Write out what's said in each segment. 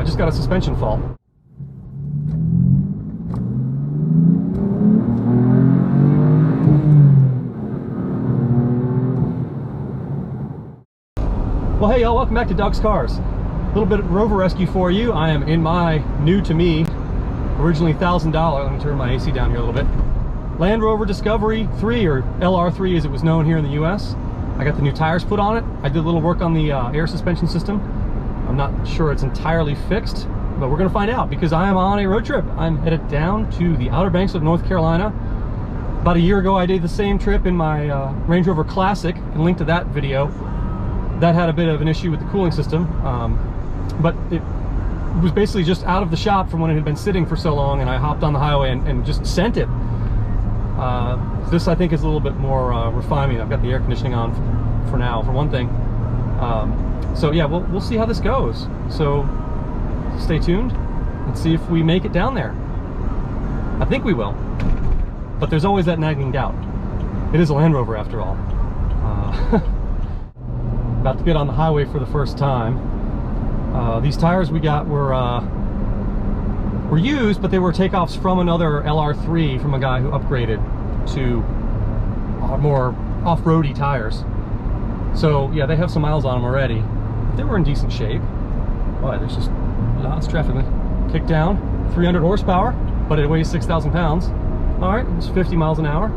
just got a suspension fault. Well, hey y'all, welcome back to Doug's Cars. A little bit of Rover rescue for you. I am in my new to me, originally $1,000, let me turn my AC down here a little bit, Land Rover Discovery 3, or LR3 as it was known here in the US. I got the new tires put on it. I did a little work on the air suspension system. I'm not sure it's entirely fixed, but we're gonna find out because I am on a road trip. I'm headed down to the Outer Banks of North Carolina. About a year ago, I did the same trip in my Range Rover Classic, and link to that video. That had a bit of an issue with the cooling system, but it was basically just out of the shop from when it had been sitting for so long, and I hopped on the highway and just sent it. This, I think, is a little bit more refinement. I've got the air conditioning on for now, for one thing. So yeah, we'll see how this goes. So stay tuned and see if we make it down there. I think we will, but there's always that nagging doubt. It is a Land Rover after all. About to get on the highway for the first time. These tires we got were used, but they were takeoffs from another LR3 from a guy who upgraded to more off-roady tires. So yeah, they have some miles on them already. They were in decent shape. Boy, there's just lots of traffic. Kick down, 300 horsepower, but it weighs 6,000 pounds. All right, it's 50 miles an hour.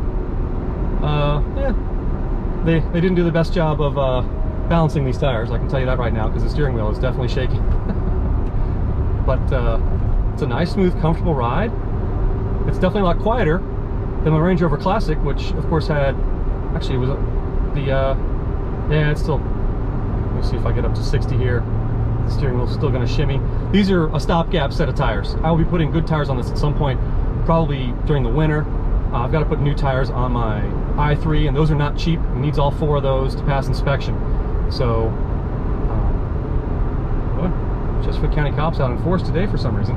Yeah, they didn't do the best job of balancing these tires, I can tell you that right now, because the steering wheel is definitely shaking. But it's a nice, smooth, comfortable ride. It's definitely a lot quieter than my Range Rover Classic, which of course had, actually it was yeah, it's still, let me see if I get up to 60 here. The steering wheel's still gonna shimmy. These are a stopgap set of tires. I will be putting good tires on this at some point, probably during the winter. I've got to put new tires on my i3, and those are not cheap. It needs all 4 of those to pass inspection. So, Chesapeake County cops out in force today for some reason.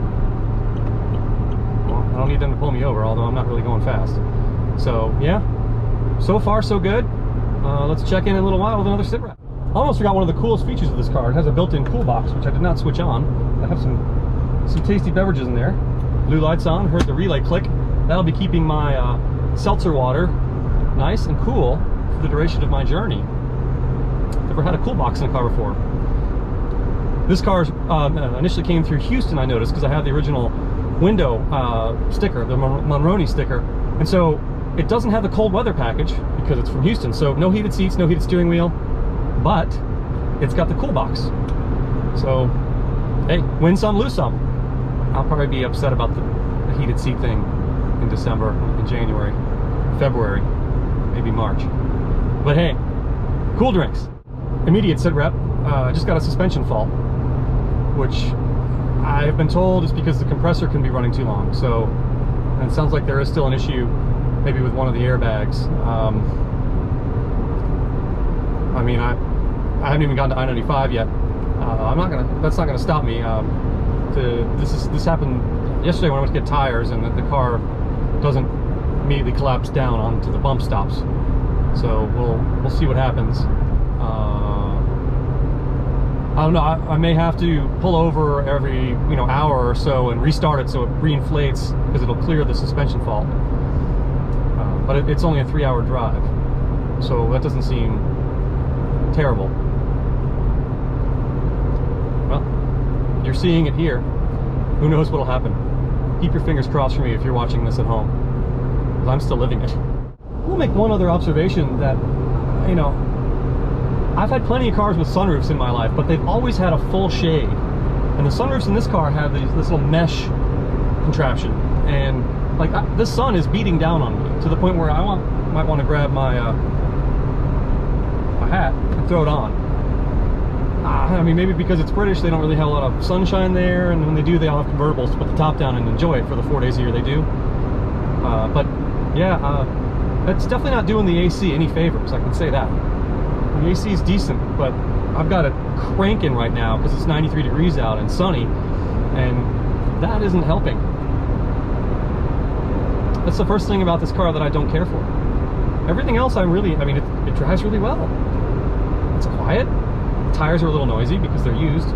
Well, I don't need them to pull me over, although I'm not really going fast. So, yeah, so far so good. Let's check in a little while with another sit rep. I almost forgot one of the coolest features of this car. It has a built-in cool box, which I did not switch on. I have some tasty beverages in there. Blue lights on, heard the relay click. That'll be keeping my seltzer water nice and cool for the duration of my journey. Never had a cool box in a car before. This car initially came through Houston, I noticed, because I have the original window sticker, the Monroney sticker, and so it doesn't have the cold weather package because it's from Houston. So no heated seats, no heated steering wheel, but it's got the cool box. So hey, win some, lose some. I'll probably be upset about the heated seat thing in December, in January, February, maybe March. But hey, cool drinks. Immediate sit rep. I just got a suspension fault, which I've been told is because the compressor can be running too long. So, and it sounds like there is still an issue, maybe with one of the airbags. I mean, I haven't even gotten to I-95 yet. That's not gonna stop me. This happened yesterday when I went to get tires, and the car doesn't immediately collapse down onto the bump stops. So we'll see what happens. I don't know, I may have to pull over every hour or so and restart it so it reinflates, because it'll clear the suspension fault. But it's only a 3-hour drive, so that doesn't seem terrible. Well, you're seeing it here. Who knows what'll happen? Keep your fingers crossed for me if you're watching this at home, because I'm still living it. We'll make one other observation that, I've had plenty of cars with sunroofs in my life, but they've always had a full shade. And the sunroofs in this car have this little mesh contraption. And like the sun is beating down on me to the point where might want to grab my hat and throw it on. I mean, maybe because it's British, they don't really have a lot of sunshine there, and when they do, they all have convertibles to put the top down and enjoy it for the 4 days a year they do. But yeah, it's definitely not doing the AC any favors, I can say that. The AC is decent, but I've got it cranking right now because it's 93 degrees out and sunny, and that isn't helping. That's the first thing about this car that I don't care for. Everything else it drives really well. It's quiet. The tires are a little noisy because they're used.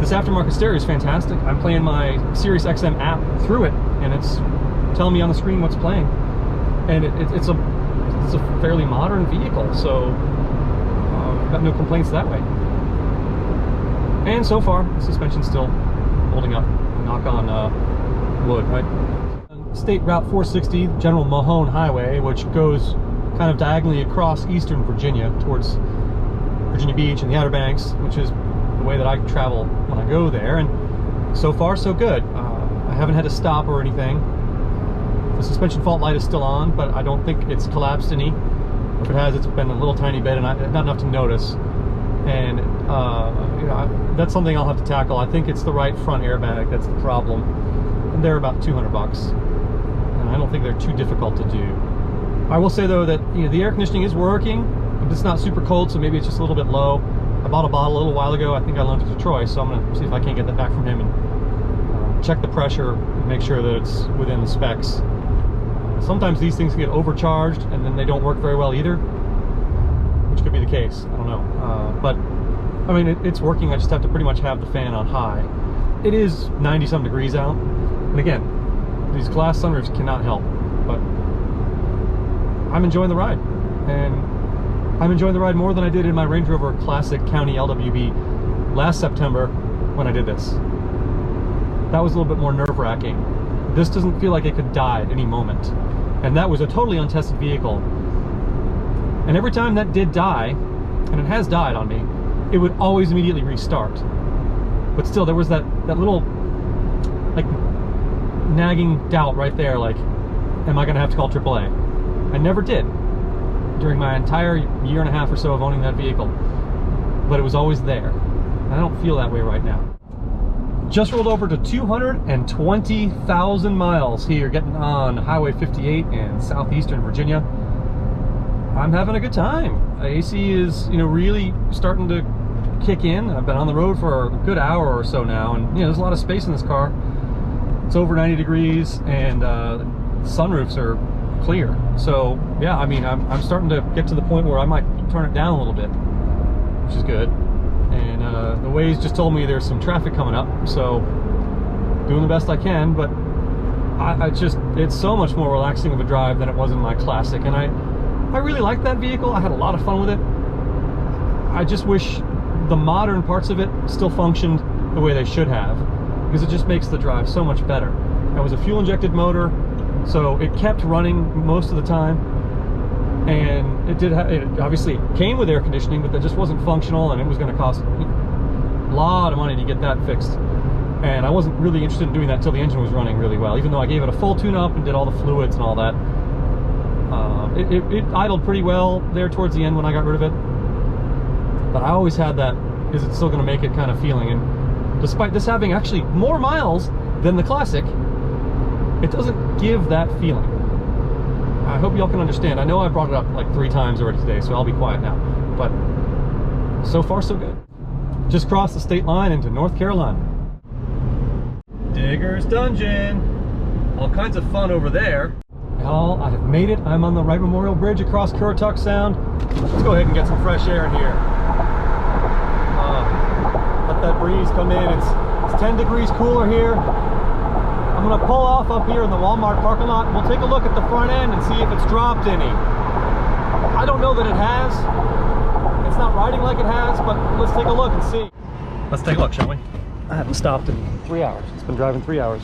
This aftermarket stereo is fantastic. I'm playing my Sirius XM app through it, and it's telling me on the screen what's playing. And it's a fairly modern vehicle, so I've got no complaints that way. And so far, the suspension's still holding up. Knock on wood, right? State Route 460, General Mahone Highway, which goes kind of diagonally across eastern Virginia towards Virginia Beach and the Outer Banks, which is the way that I travel when I go there. And so far, so good. I haven't had to stop or anything. The suspension fault light is still on, but I don't think it's collapsed any. If it has, it's been a little tiny bit, and not enough to notice. And you know, that's something I'll have to tackle. I think it's the right front airbag that's the problem, and they're about $200, and I don't think they're too difficult to do. I will say though that, you know, the air conditioning is working, but it's not super cold, so maybe it's just a little bit low. I bought a bottle a little while ago. I think I loaned it to Troy, so I'm gonna see if I can't get that back from him and check the pressure and make sure that it's within the specs. Sometimes these things get overcharged and then they don't work very well either, which could be the case. I don't know. But I mean, it's working. I just have to pretty much have the fan on high. It is 90-some degrees out. And again, these glass sunroofs cannot help, but I'm enjoying the ride. And I'm enjoying the ride more than I did in my Range Rover Classic County LWB last September when I did this. That was a little bit more nerve-wracking. This doesn't feel like it could die at any moment. And that was a totally untested vehicle. And every time that did die, and it has died on me, it would always immediately restart. But still, there was that little, like, nagging doubt right there, like, am I gonna have to call AAA? I never did during my entire year and a half or so of owning that vehicle. But it was always there. And I don't feel that way right now. Just rolled over to 220,000 miles here, getting on Highway 58 in southeastern Virginia. I'm having a good time. AC is, you know, really starting to kick in. I've been on the road for a good hour or so now, and you know, there's a lot of space in this car. It's over 90 degrees, and sunroofs are clear. So yeah, I mean, I'm starting to get to the point where I might turn it down a little bit, which is good. And the Waze just told me there's some traffic coming up, so doing the best I can. But it's so much more relaxing of a drive than it was in my Classic, and I really like that vehicle. I had a lot of fun with it. I just wish the modern parts of it still functioned the way they should have, because it just makes the drive so much better. It was a fuel injected motor, so it kept running most of the time. And it obviously came with air conditioning, but that just wasn't functional, and it was going to cost a lot of money to get that fixed. And I wasn't really interested in doing that until the engine was running really well, even though I gave it a full tune-up and did all the fluids and all that. It idled pretty well there towards the end when I got rid of it. But I always had that, is it still going to make it kind of feeling. And despite this having actually more miles than the Classic, it doesn't give that feeling. I hope y'all can understand. I know I brought it up like 3 times already today, so I'll be quiet now. But so far, so good. Just crossed the state line into North Carolina. Digger's Dungeon. All kinds of fun over there. Y'all, I have made it. I'm on the Wright Memorial Bridge across Currituck Sound. Let's go ahead and get some fresh air in here. Let that breeze come in. It's 10 degrees cooler here. I'm gonna pull off up here in the Walmart parking lot. We'll take a look at the front end and see if it's dropped any. I don't know that it has. It's not riding like it has, but let's take a look and see. Let's take a look, shall we? I haven't stopped in 3 hours. It's been driving 3 hours.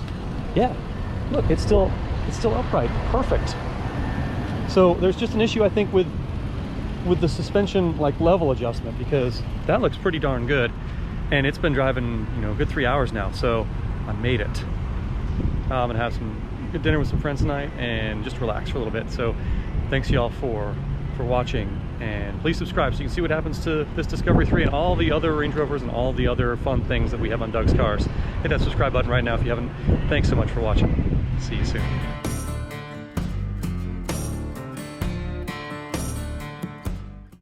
Yeah, look, it's still upright. Perfect. So there's just an issue, I think, with the suspension like level adjustment, because that looks pretty darn good, and it's been driving, you know, a good 3 hours now. So I made it. I'm gonna have some good dinner with some friends tonight and just relax for a little bit. So thanks y'all for watching, and please subscribe so you can see what happens to this Discovery 3 and all the other Range Rovers and all the other fun things that we have on Doug's cars. Hit that subscribe button right now if you haven't. Thanks so much for watching. See you soon.